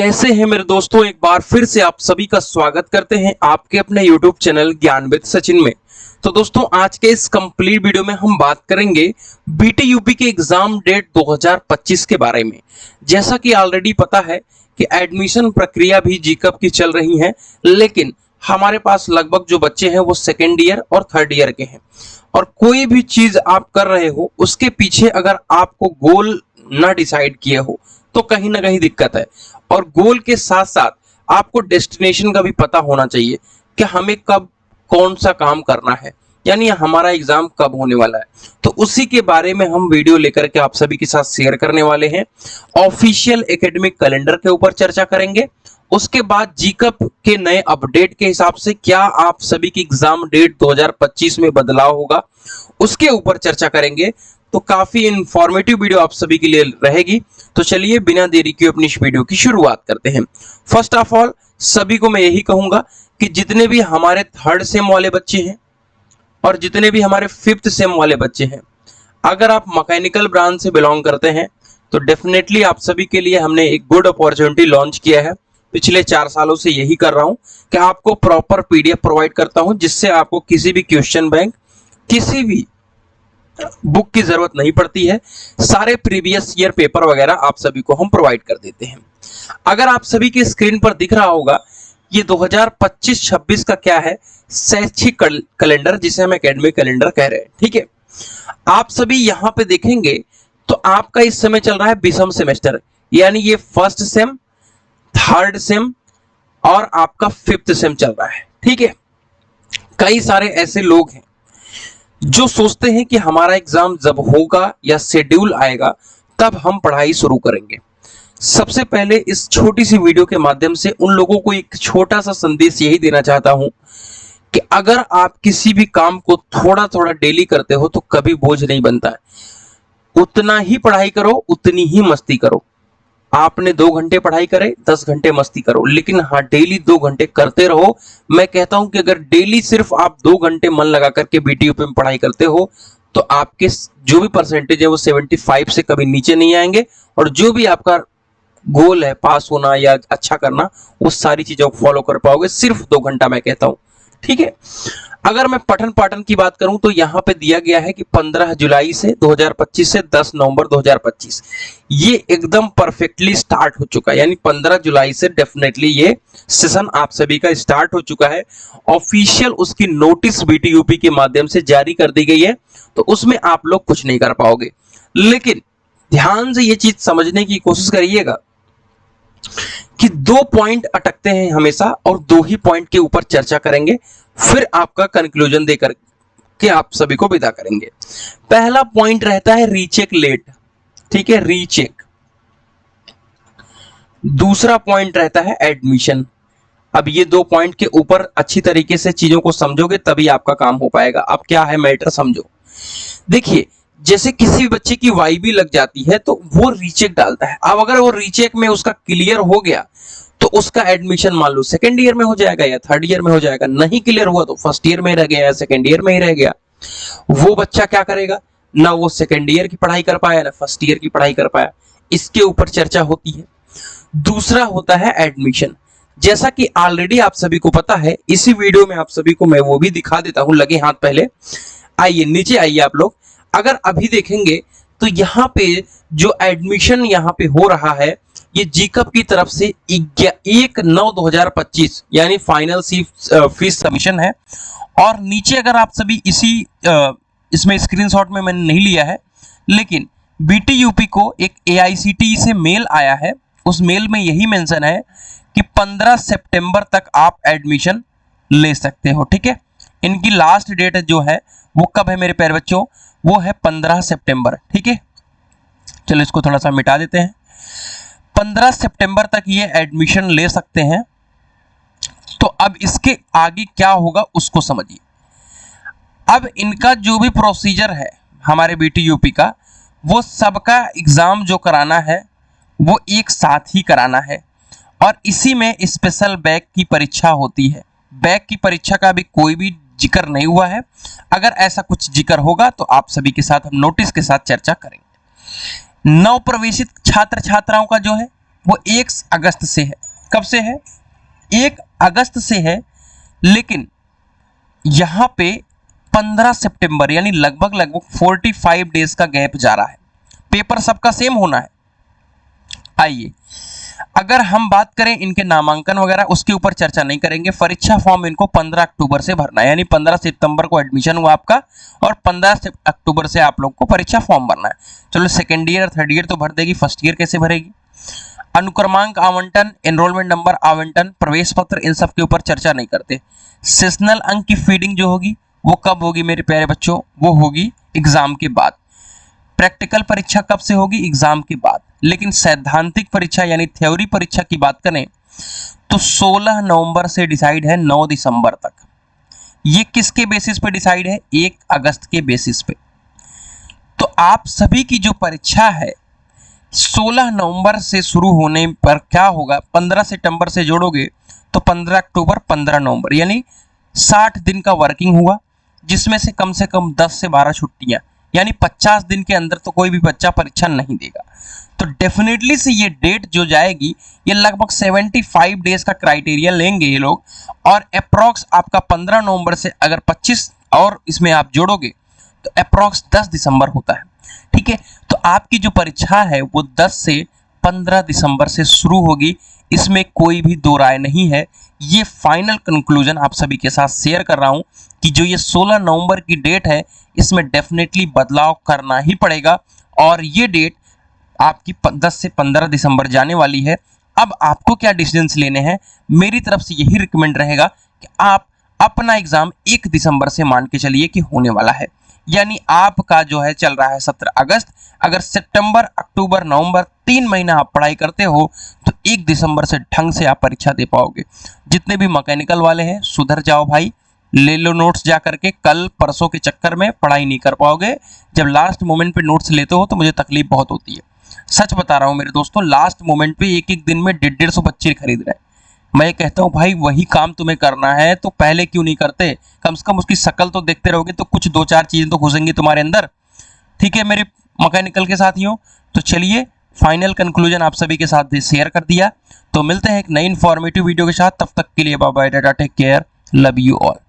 कैसे हैं मेरे दोस्तों। एक बार फिर से आप सभी का स्वागत करते हैं आपके अपने YouTube चैनल ज्ञान विद सचिन में। तो दोस्तों आज के इस कंप्लीट वीडियो में हम बात करेंगे बीटी यूपी के एग्जाम डेट 2025 के बारे में। जैसा कि ऑलरेडी पता है कि एडमिशन प्रक्रिया भी जीकप की चल रही है, लेकिन हमारे पास लगभग जो बच्चे हैं वो सेकेंड ईयर और थर्ड ईयर के हैं। और कोई भी चीज आप कर रहे हो उसके पीछे अगर आपको गोल ना डिसाइड किए हो तो कहीं ना कहीं दिक्कत है। और गोल के साथ साथ आपको डेस्टिनेशन का भी पता होना चाहिए कि हमें कब कौन सा काम करना है, यानी हमारा एग्जाम कब होने वाला है। तो उसी के बारे में हम वीडियो लेकर के आप सभी के साथ शेयर करने वाले हैं। ऑफिशियल एकेडमिक कैलेंडर के ऊपर चर्चा करेंगे, उसके बाद जीकप के नए अपडेट के हिसाब से क्या आप सभी की एग्जाम डेट 2025 में बदलाव होगा उसके ऊपर चर्चा करेंगे। तो काफी इंफॉर्मेटिव वीडियो आप सभी के लिए रहेगी। तो चलिए बिना देरी के अपनी इस वीडियो की शुरुआत करते हैं। फर्स्ट ऑफ ऑल सभी को मैं यही कहूंगा कि जितने भी हमारे थर्ड सेम वाले बच्चे हैं और जितने भी हमारे फिफ्थ सेम वाले बच्चे हैं, अगर आप मैकेनिकल ब्रांच से बिलोंग करते हैं तो डेफिनेटली आप सभी के लिए हमने एक गुड अपॉर्चुनिटी लॉन्च किया है। पिछले 4 सालों से यही कर रहा हूं कि आपको प्रॉपर पीडीएफ प्रोवाइड करता हूं, जिससे आपको किसी भी क्वेश्चन बैंक, किसी भी बुक की जरूरत नहीं पड़ती है। सारे प्रीवियस ईयर पेपर वगैरह आप सभी को हम प्रोवाइड कर देते हैं। अगर आप सभी की स्क्रीन पर दिख रहा होगा ये 2025-26 का क्या है, शैक्षिक कैलेंडर, जिसे हम एकेडमिक कैलेंडर कह रहे हैं। ठीक है, आप सभी यहां पे देखेंगे तो आपका इस समय चल रहा है 20वां सेमेस्टर, यानी ये फर्स्ट सेम, थर्ड सेम और आपका फिफ्थ सेम चल रहा है। ठीक है, कई सारे ऐसे लोग हैं जो सोचते हैं कि हमारा एग्जाम जब होगा या शेड्यूल आएगा तब हम पढ़ाई शुरू करेंगे। सबसे पहले इस छोटी सी वीडियो के माध्यम से उन लोगों को एक छोटा सा संदेश यही देना चाहता हूं कि अगर आप किसी भी काम को थोड़ा थोड़ा डेली करते हो तो कभी बोझ नहीं बनता है। उतना ही पढ़ाई करो, उतनी ही मस्ती करो। आपने 2 घंटे पढ़ाई करे, 10 घंटे मस्ती करो, लेकिन हाँ डेली 2 घंटे करते रहो। मैं कहता हूं कि अगर डेली सिर्फ आप 2 घंटे मन लगा करके बीटीयूपी में पढ़ाई करते हो तो आपके जो भी परसेंटेज है वो 75 से कभी नीचे नहीं आएंगे, और जो भी आपका गोल है पास होना या अच्छा करना, वो सारी चीजों को फॉलो कर पाओगे सिर्फ 2 घंटा, मैं कहता हूं। ठीक है, अगर मैं पठन पाठन की बात करूं तो यहां पे दिया गया है कि 15 जुलाई से 2025 से 10 नवंबर 2025 ये एकदम परफेक्टली स्टार्ट हो चुका है। यानी 15 जुलाई से डेफिनेटली ये सेशन आप सभी का स्टार्ट हो चुका है। ऑफिशियल उसकी नोटिस बीटीयूपी के माध्यम से जारी कर दी गई है, तो उसमें आप लोग कुछ नहीं कर पाओगे। लेकिन ध्यान से ये चीज समझने की कोशिश करिएगा कि 2 पॉइंट अटकते हैं हमेशा, और 2 ही पॉइंट के ऊपर चर्चा करेंगे, फिर आपका कंक्लूजन देकर के आप सभी को विदा करेंगे। पहला पॉइंट रहता है रीचेक लेट। ठीक है, रीचेक। दूसरा पॉइंट रहता है एडमिशन। अब ये 2 पॉइंट के ऊपर अच्छी तरीके से चीजों को समझोगे तभी आपका काम हो पाएगा। अब क्या है मैटर समझो। देखिए, जैसे किसी बच्चे की वाईबी लग जाती है तो वो रीचेक डालता है। अब अगर वो रीचेक में उसका क्लियर हो गया तो उसका एडमिशन मान लो सेकेंड ईयर में हो जाएगा या थर्ड ईयर में हो जाएगा। नहीं क्लियर हुआ तो फर्स्ट ईयर में रह गया या सेकेंड ईयर में ही रह गया। वो बच्चा क्या करेगा, ना वो सेकेंड ईयर की पढ़ाई कर पाया ना फर्स्ट ईयर की पढ़ाई कर पाया। इसके ऊपर चर्चा होती है। दूसरा होता है एडमिशन। जैसा कि ऑलरेडी आप सभी को पता है, इसी वीडियो में आप सभी को मैं वो भी दिखा देता हूं, लगे हाथ पहले। आइए नीचे आइए आप लोग। अगर अभी देखेंगे तो यहाँ पे जो एडमिशन यहाँ पे हो रहा है ये जीकप की तरफ से 1/9/2025 यानी फाइनल फीस सबमिशन है। और नीचे अगर आप सभी इसमें स्क्रीनशॉट में मैंने नहीं लिया है, लेकिन बीटीयूपी को एक एआईसीटीई से मेल आया है। उस मेल में यही मेंशन है कि 15 सितंबर तक आप एडमिशन ले सकते हो। ठीक है, इनकी लास्ट डेट जो है वो कब है मेरे प्यारे बच्चों, वो है 15 सितंबर। ठीक है, चलो इसको थोड़ा सा मिटा देते हैं। 15 सितंबर तक ये एडमिशन ले सकते हैं। तो अब इसके आगे क्या होगा उसको समझिए। अब इनका जो भी प्रोसीजर है हमारे बीटीयूपी का, वो सबका एग्जाम जो कराना है वो एक साथ ही कराना है, और इसी में स्पेशल बैक की परीक्षा होती है। बैक की परीक्षा का भी कोई भी जिक्र नहीं हुआ है। अगर ऐसा कुछ जिक्र होगा तो आप सभी के साथ हम नोटिस के साथ चर्चा करेंगे। नव प्रवेशित छात्र छात्राओं का जो है वो 1 अगस्त से है। कब से है? 1 अगस्त से है, लेकिन यहां पे 15 सितंबर यानी लगभग 45 डेज का गैप जा रहा है। पेपर सबका सेम होना है। आइए, अगर हम बात करें इनके नामांकन वगैरह, उसके ऊपर चर्चा नहीं करेंगे। परीक्षा फॉर्म इनको 15 अक्टूबर से भरना है, यानी 15 सितंबर को एडमिशन हुआ आपका और 15 अक्टूबर से आप लोग को परीक्षा फॉर्म भरना है। चलो, सेकेंड ईयर थर्ड ईयर तो भर देगी, फर्स्ट ईयर कैसे भरेगी? अनुक्रमांक आवंटन, एनरोलमेंट नंबर आवंटन, प्रवेश पत्र, इन सब के ऊपर चर्चा नहीं करते। सेशनल अंक की फीडिंग जो होगी वो कब होगी मेरे प्यारे बच्चों? वो होगी एग्जाम के बाद। प्रैक्टिकल परीक्षा कब से होगी? एग्जाम के बाद। लेकिन सैद्धांतिक परीक्षा यानी थ्योरी परीक्षा की बात करें तो 16 नवंबर से डिसाइड है 9 दिसंबर तक। ये किसके बेसिस पे डिसाइड है? 1 अगस्त के बेसिस पे। तो आप सभी की जो परीक्षा है 16 नवंबर से शुरू होने पर क्या होगा? 15 सितंबर से जोड़ोगे तो 15 अक्टूबर 15 नवंबर, यानी 60 दिन का वर्किंग हुआ, जिसमें से कम 10 से 12 छुट्टियां, यानी 50 दिन के अंदर तो कोई भी बच्चा परीक्षा नहीं देगा। तो डेफिनेटली से ये डेट जो जाएगी ये लगभग 75 डेज का क्राइटेरिया लेंगे ये लोग, और अप्रॉक्स आपका 15 नवंबर से अगर 25 और इसमें आप जोड़ोगे तो अप्रॉक्स 10 दिसंबर होता है। ठीक है, तो आपकी जो परीक्षा है वो 10 से 15 दिसंबर से शुरू होगी, इसमें कोई भी दो राय नहीं है। ये फाइनल कंक्लूजन आप सभी के साथ शेयर कर रहा हूं कि जो ये 16 नवंबर की डेट है इसमें डेफिनेटली बदलाव करना ही पड़ेगा, और ये डेट आपकी 10 से 15 दिसंबर जाने वाली है। अब आपको क्या डिसीजंस लेने हैं? मेरी तरफ से यही रिकमेंड रहेगा कि आप अपना एग्जाम 1 दिसंबर से मान के चलिए कि होने वाला है, यानी आपका जो है चल रहा है 17 अगस्त। अगर सितंबर, अक्टूबर, नवंबर 3 महीना आप पढ़ाई करते हो तो 1 दिसंबर से ढंग से आप परीक्षा दे पाओगे। जितने भी मैकेनिकल वाले हैं सुधर जाओ भाई, ले लो नोट्स जा करके, कल परसों के चक्कर में पढ़ाई नहीं कर पाओगे। जब लास्ट मोमेंट पे नोट्स लेते हो तो मुझे तकलीफ बहुत होती है, सच बता रहा हूँ मेरे दोस्तों। लास्ट मोमेंट पे एक दिन में 150 बच्चे खरीद रहे हैं। मैं कहता हूँ भाई वही काम तुम्हें करना है तो पहले क्यों नहीं करते? कम से कम उसकी शक्ल तो देखते रहोगे तो कुछ 2-4 चीजें तो घुसेंगी तुम्हारे अंदर। ठीक है मेरे मैकेनिकल के साथियों, तो चलिए फाइनल कंक्लूजन आप सभी के साथ शेयर कर दिया। तो मिलते हैं एक नई इंफॉर्मेटिव वीडियो के साथ, तब तक के लिए bye bye, tata, take care, love you all.